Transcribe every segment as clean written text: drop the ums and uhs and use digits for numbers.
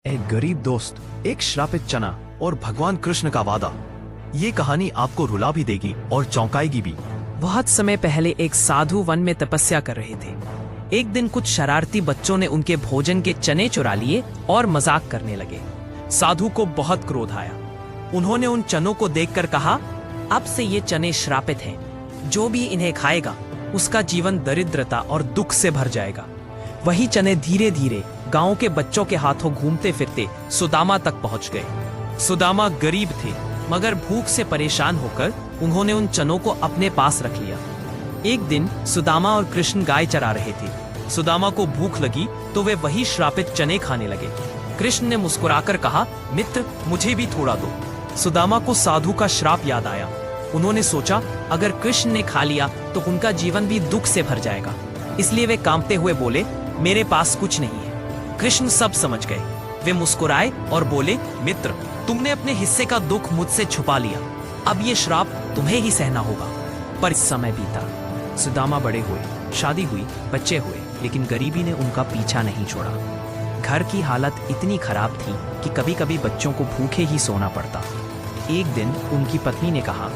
एक गरीब दोस्त, एक श्रापित चना और भगवान कृष्ण का वादा। ये कहानी आपको रुला भी देगी और चौंकाएगी भी। बहुत समय पहले एक साधु वन में तपस्या कर रहे थे। एक दिन कुछ शरारती बच्चों ने उनके भोजन के चने चुरा लिए और मजाक करने लगे। साधु को बहुत क्रोध आया। उन्होंने उन चनों को देखकर कहा, अब से ये चने श्रापित हैं। जो भी इन्हें खाएगा उसका जीवन दरिद्रता और दुख से भर जाएगा। वही चने धीरे धीरे गांव के बच्चों के हाथों घूमते फिरते सुदामा तक पहुंच गए। सुदामा गरीब थे, मगर भूख से परेशान होकर उन्होंने उन चनों को अपने पास रख लिया। एक दिन सुदामा और कृष्ण गाय चरा रहे थे। सुदामा को भूख लगी तो वे वही श्रापित चने खाने लगे। कृष्ण ने मुस्कुराकर कहा, मित्र, मुझे भी थोड़ा दो। सुदामा को साधु का श्राप याद आया। उन्होंने सोचा, अगर कृष्ण ने खा लिया तो उनका जीवन भी दुख से भर जाएगा। इसलिए वे कांपते हुए बोले, मेरे पास कुछ नहीं है। कृष्ण सब समझ गए। वे मुस्कुराए और बोले, मित्र, तुमने अपने हिस्से का दुख मुझसे छुपा लिया। अब ये श्राप तुम्हें ही सहना होगा। पर इस समय बीता। सुदामा बड़े हुए, शादी हुई, बच्चे हुए, लेकिन गरीबी ने उनका पीछा नहीं छोड़ा। घर की हालत इतनी खराब थी कि कभी कभी बच्चों को भूखे ही सोना पड़ता। एक दिन उनकी पत्नी ने कहा,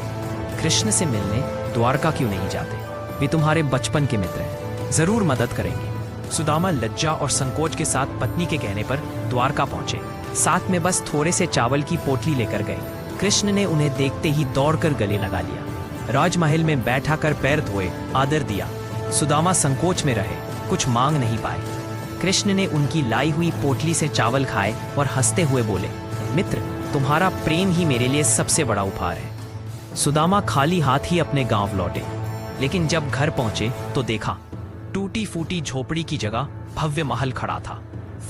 कृष्ण से मिलने द्वारका क्यों नहीं जाते? वे तुम्हारे बचपन के मित्र हैं, जरूर मदद करेंगे। सुदामा लज्जा और संकोच के साथ पत्नी के कहने पर द्वारका पहुंचे। साथ में बस थोड़े से चावल की पोटली लेकर गए। कृष्ण ने उन्हें देखते ही दौड़कर गले लगा लिया। राजमहल में बैठा कर पैर धोए, आदर दिया। सुदामा संकोच में रहे, कुछ मांग नहीं पाए। कृष्ण ने उनकी लाई हुई पोटली से चावल खाए और हंसते हुए बोले, मित्र, तुम्हारा प्रेम ही मेरे लिए सबसे बड़ा उपहार है। सुदामा खाली हाथ ही अपने गांव लौटे, लेकिन जब घर पहुंचे तो देखा, टूटी फूटी झोपड़ी की जगह भव्य महल खड़ा था।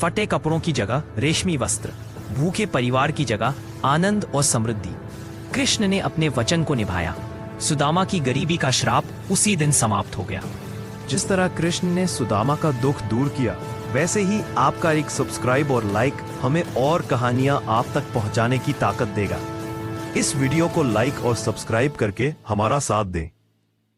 फटे कपड़ों की जगह रेशमी वस्त्र, भूखे परिवार की जगह आनंद और समृद्धि। कृष्ण ने अपने वचन को निभाया। सुदामा की गरीबी का श्राप उसी दिन समाप्त हो गया। जिस तरह कृष्ण ने सुदामा का दुख दूर किया, वैसे ही आपका एक सब्सक्राइब और लाइक हमें और कहानियां आप तक पहुंचाने की ताकत देगा। इस वीडियो को लाइक और सब्सक्राइब करके हमारा साथ दें।